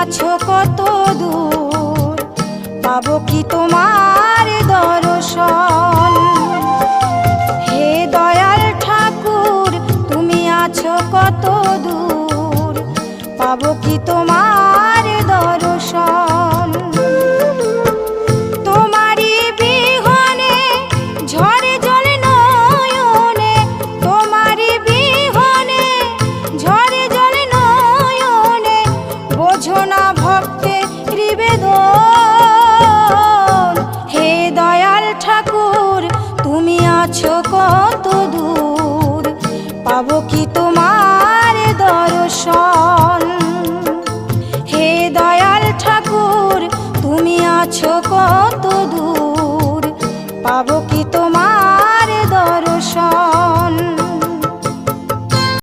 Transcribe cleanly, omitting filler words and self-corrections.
আছো কত দূর, পাবো কি তোমার দর্শন। হে দয়াল ঠাকুর তুমি আছো কত দূর, পাবো কি তোমার দর্শন। তোমারই বিহনে ঝরে জল নয়নে, তোমারই বিহনে ঝরে জল নয়নে, বোঝো না ভক্তের নিবেদন। হে দয়াল ঠাকুর তুমি আছো কত দূর, পাবো কি তোমার দর্শন।